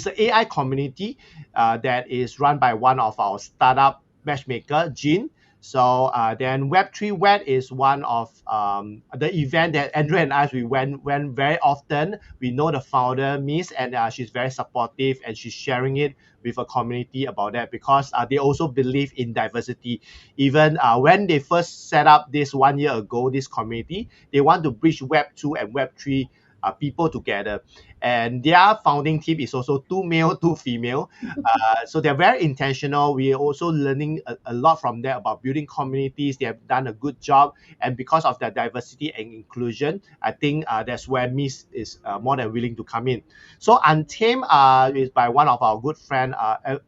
an AI community that is run by one of our startup matchmaker, Jean. So then Web3 Wet is one of the event that Andrew and I, we went very often. We know the founder, Miss, and she's very supportive, and she's sharing it with a community about that, because they also believe in diversity. Even when they first set up this 1 year ago, this community, they want to bridge Web 2 and Web 3 people together. And their founding team is also 2 male, 2 female. So they're very intentional. We're also learning a lot from them about building communities. They have done a good job. And because of their diversity and inclusion, I think that's where Miss is more than willing to come in. So Untamed is by one of our good friend,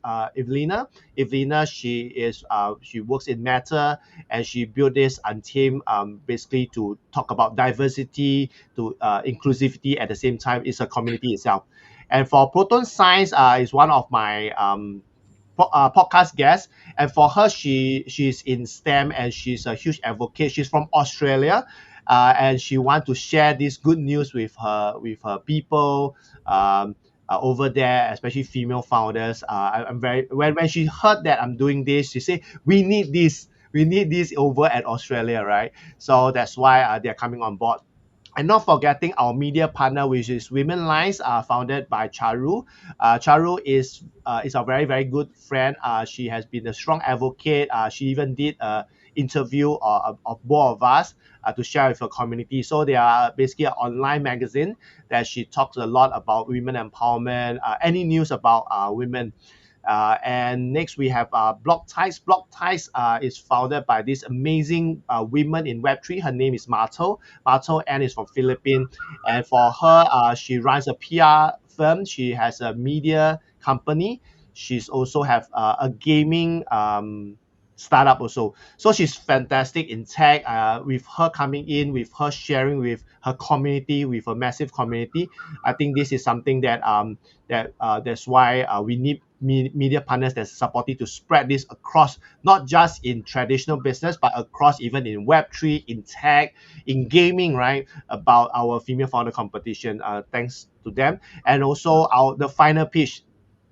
Evelina. Evelina, she works in Meta, and she built this Untamed basically to talk about diversity, to inclusivity at the same time. It's a community itself. And for Proton Science, is one of my podcast guests. And for her, she's in STEM, and she's a huge advocate. She's from Australia, and she wants to share this good news with her people. Over there, especially female founders. I'm very when she heard that I'm doing this, she said, "We need this. We need this over at Australia, right?" So that's why they're coming on board. And not forgetting our media partner, which is Women Lines, founded by Charu. Charu is a very good friend. She has been a strong advocate. She even did a interview of both of us to share with her community. So they are basically an online magazine that she talks a lot about women empowerment, any news about women. And next we have Block Ties. Block Ties is founded by this amazing woman in Web3. Her name is Marto. Marto and is from Philippines. And for her, she runs a PR firm. She has a media company. She's also have a gaming startup also. So she's fantastic in tech. With her coming in, with her sharing with her community, with a massive community, I think this is something that's why we need media partners that's supportive to spread this across, not just in traditional business, but across even in Web3, in tech, in gaming, right? About our female founder competition. Thanks to them. And also the final pitch.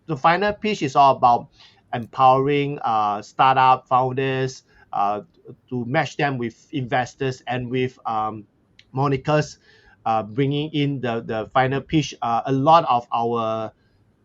The final pitch is all about empowering startup founders, uh, to match them with investors and with Monica's bringing in the final pitch. A lot of our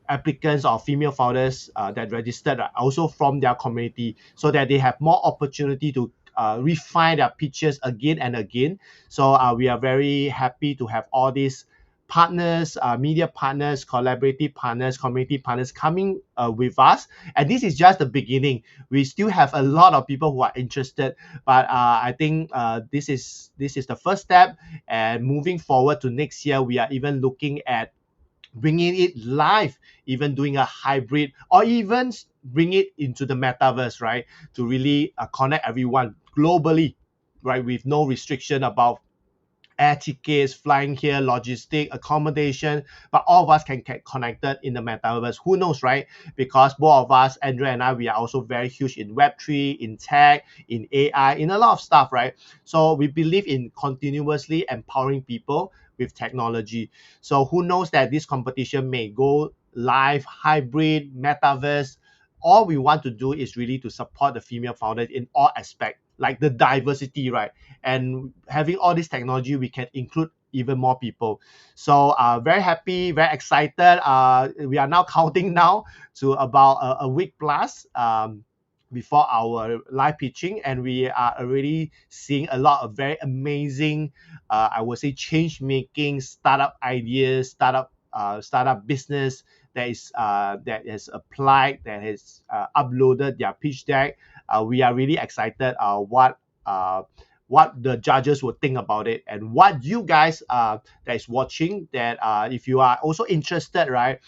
applicants or female founders that registered are also from their community, so that they have more opportunity to refine their pitches again and again. So we are very happy to have all these partners, media partners, collaborative partners, community partners coming with us. And this is just the beginning. We still have a lot of people who are interested, but I think this is the first step. And moving forward to next year, we are even looking at bringing it live, even doing a hybrid, or even bring it into the metaverse, right? To really connect everyone globally, right? With no restriction about air tickets, flying here, logistic, accommodation, but all of us can get connected in the metaverse. Who knows, right? Because both of us, Andrea and I, we are also very huge in Web3, in tech, in AI, in a lot of stuff, right? So we believe in continuously empowering people with technology. So who knows that this competition may go live, hybrid, metaverse. All we want to do is really to support the female founders in all aspects, like the diversity, right? And having all this technology, we can include even more people. So very happy, very excited. We are now counting now to about a week plus before our live pitching, and we are already seeing a lot of very amazing, I would say, change making startup ideas, startup business that has applied, that has uploaded their pitch deck. We are really excited what the judges will think about it, and what you guys that is watching, that if you are also interested, right,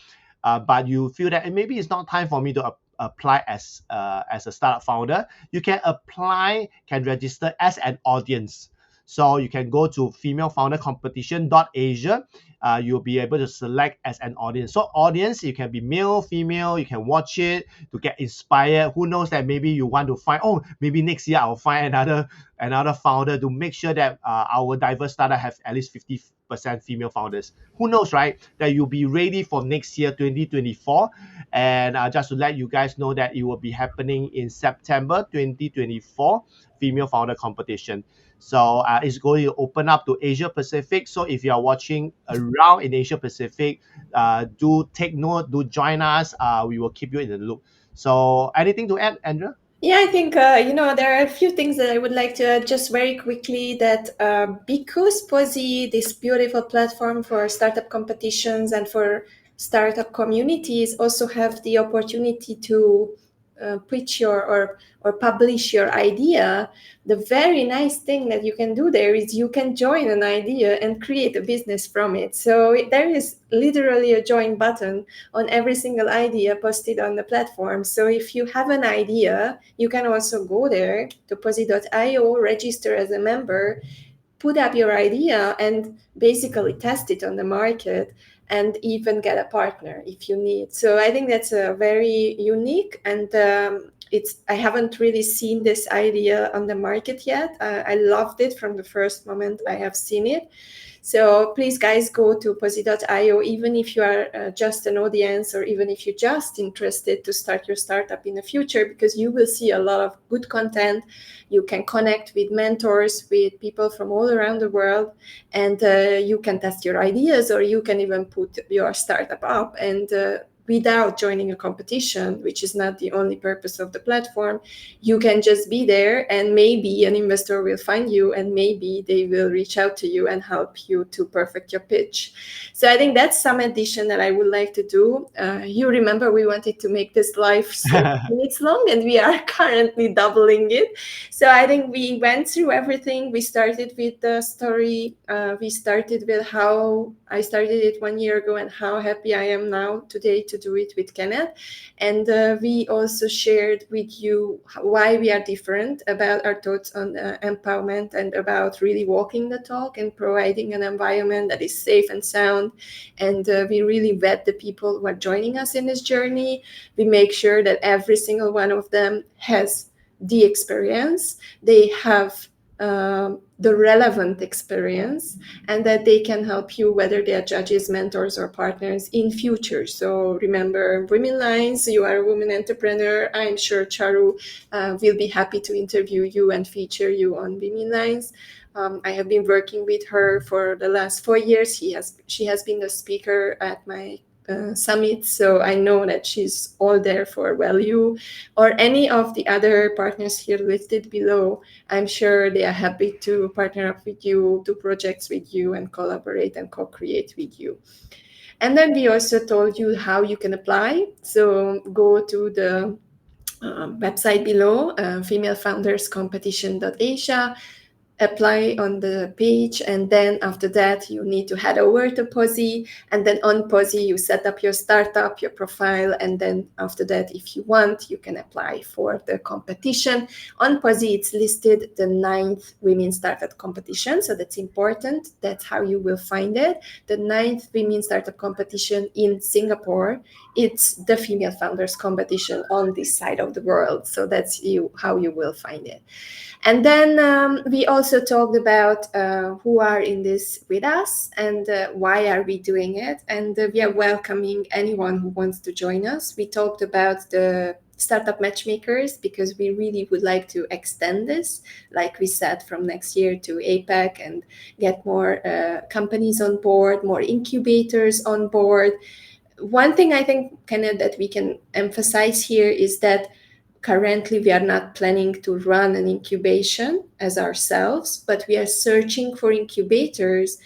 but you feel that maybe it's not time for me to apply as a startup founder, you can apply, can register as an audience. So you can go to femalefoundercompetition.asia. You'll be able to select as an audience. So audience, you can be male, female, you can watch it to get inspired. Who knows that maybe you want to find, oh, maybe next year I'll find another founder, to make sure that our diverse startup have at least 50% female founders. Who knows, right? That you'll be ready for next year, 2024. And just to let you guys know that it will be happening in September 2024, female founder competition. So it's going to open up to Asia Pacific. So if you are watching around in Asia Pacific, do take note, do join us. We will keep you in the loop. So anything to add, Andrea? Yeah, I think, there are a few things that I would like to add just very quickly, that because Posi, this beautiful platform for startup competitions and for startup communities, also have the opportunity to pitch or publish your idea. The very nice thing that you can do there is you can join an idea and create a business from it. So there is literally a join button on every single idea posted on the platform. So if you have an idea, you can also go there to posi.io, register as a member, put up your idea, and basically test it on the market, and even get a partner if you need. So I think that's a very unique, and I haven't really seen this idea on the market yet. I loved it from the first moment I have seen it. So please, guys, go to posi.io, even if you are just an audience, or even if you're just interested to start your startup in the future, because you will see a lot of good content. You can connect with mentors, with people from all around the world, and you can test your ideas, or you can even put your startup up and without joining a competition, which is not the only purpose of the platform. You can just be there, and maybe an investor will find you, and maybe they will reach out to you and help you to perfect your pitch. So I think that's some addition that I would like to do. You remember we wanted to make this live 30 minutes long, and we are currently doubling it. So I think we went through everything. We started with the story. We started with how I started it 1 year ago and how happy I am now today to do it with Kenneth. And we also shared with you why we are different, about our thoughts on empowerment, and about really walking the talk and providing an environment that is safe and sound. And we really vet the people who are joining us in this journey. We make sure that every single one of them has the experience. They have the relevant experience, and that they can help you, whether they are judges, mentors, or partners in future. So remember, Women Lines, you are a woman entrepreneur. I'm sure Charu will be happy to interview you and feature you on Women Lines. I have been working with her for the last 4 years. She has been a speaker at my summit, so I know that she's all there for value. Or any of the other partners here listed below, I'm sure they are happy to partner up with you, do projects with you, and collaborate and co-create with you. And then we also told you how you can apply. So go to the website below, femalefounderscompetition.asia, apply on the page, and then after that you need to head over to Posi, and then on Posi you set up your startup, your profile, and then after that, if you want, you can apply for the competition. On Posi it's listed the 9th Women Startup Competition, so that's important. That's how you will find it. The 9th Women Startup Competition in Singapore. It's the Female Founders Competition on this side of the world, so that's how you will find it. And then we also talked about who are in this with us and why are we doing it. And we are welcoming anyone who wants to join us. We talked about the startup matchmakers because we really would like to extend this, like we said, from next year to APAC and get more companies on board, more incubators on board. One thing I think, Kenneth, that we can emphasize here is that currently we are not planning to run an incubation as ourselves, but we are searching for incubators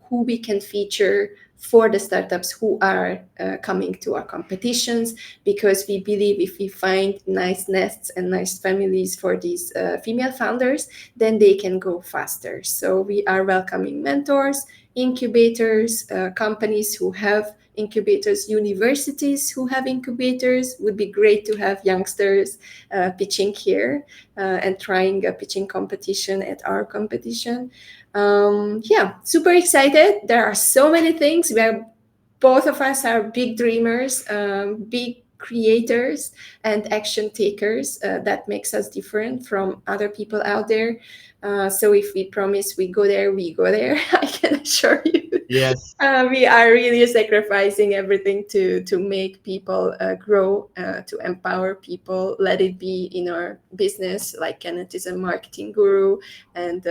who we can feature for the startups who are coming to our competitions, because we believe if we find nice nests and nice families for these female founders, then they can go faster. So we are welcoming mentors, incubators, companies who have incubators, universities who have incubators. Would be great to have youngsters pitching here and trying a pitching competition at our competition. Yeah, super excited. There are so many things. Both of us are big dreamers, big creators, and action takers. That makes us different from other people out there. So if we promise we go there, we go there. I can assure you. Yes. We are really sacrificing everything to make people grow, to empower people. Let it be in our business. Like Kenneth is a marketing guru, and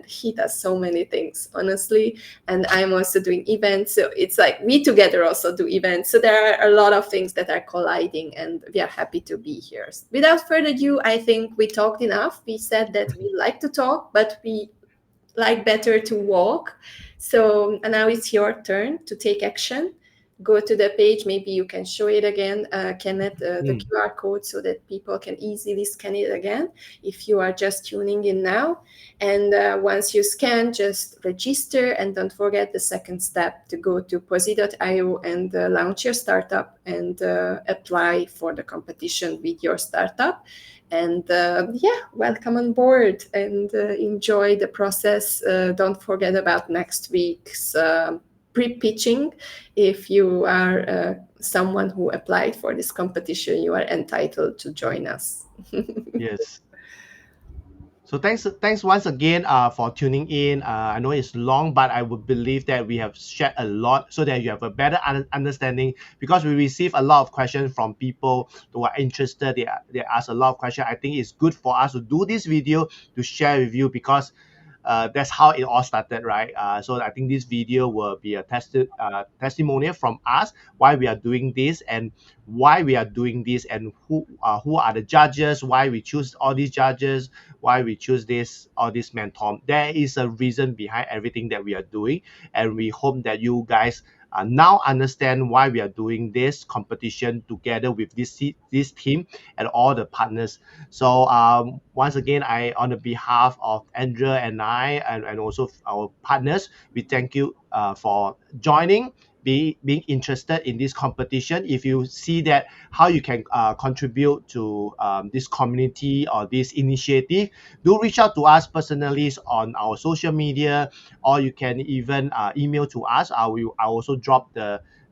he does so many things, honestly. And I'm also doing events, so it's like we together also do events. So there are a lot of things that are colliding, and we are happy to be here. Without further ado, I think we talked enough. We said that we like to talk, but we like better to walk. So now it's your turn to take action. Go to the page. Maybe you can show it again, Kenneth, the QR code, so that people can easily scan it again if you are just tuning in now. And once you scan, just register, and don't forget the second step to go to posi.io and launch your startup and apply for the competition with your startup. And yeah, welcome on board and enjoy the process. Don't forget about next week's pre-pitching. If you are someone who applied for this competition, you are entitled to join us. Yes. So thanks once again for tuning in. I know it's long, but I would believe that we have shared a lot so that you have a better understanding, because we receive a lot of questions from people who are interested. They ask a lot of questions. I think it's good for us to do this video to share with you, because that's how it all started, right? So I think this video will be a testimonial from us why we are doing this and why we are doing this, and who are the judges, why we choose all these judges, why we choose this all this mentor. There is a reason behind everything that we are doing, and we hope that you guys now understand why we are doing this competition together with this team and all the partners. So once again, on the behalf of Andrea and I, and also our partners, we thank you for joining, being interested in this competition. If you see that how you can contribute to this community or this initiative, do reach out to us personally on our social media, or you can even email to us. I will also drop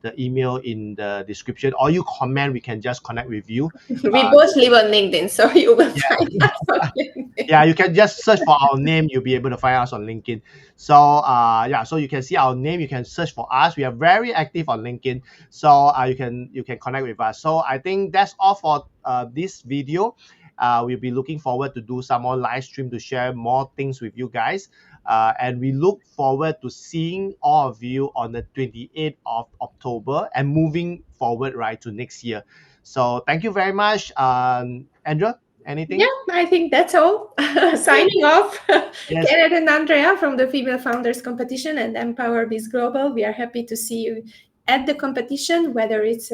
the email in the description, or you comment, we can just connect with you. We both live on LinkedIn, so you will Yeah. find us on LinkedIn. Yeah, you can just search for our name. You'll be able to find us on LinkedIn. So yeah, so you can see our name. You can search for us. We are very active on LinkedIn. So you can connect with us. So I think that's all for this video. We'll be looking forward to do some more live stream to share more things with you guys. And we look forward to seeing all of you on the 28th of October and moving forward right to next year. So thank you very much, Andrea. Anything? Yeah, I think that's all. Okay. Signing off, Yes. Kenneth and Andrea from the Female Founders Competition and Empower Biz Global. We are happy to see you at the competition, whether it's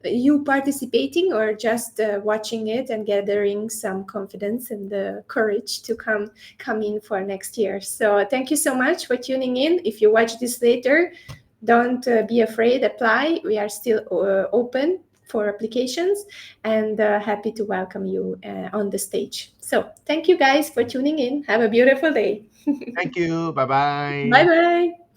you participating or just watching it and gathering some confidence and the courage to come in for next year. So thank you so much for tuning in. If you watch this later, don't be afraid, apply. We are still open for applications and happy to welcome you on the stage. So thank you guys for tuning in. Have a beautiful day. Thank you. Bye Bye bye. bye.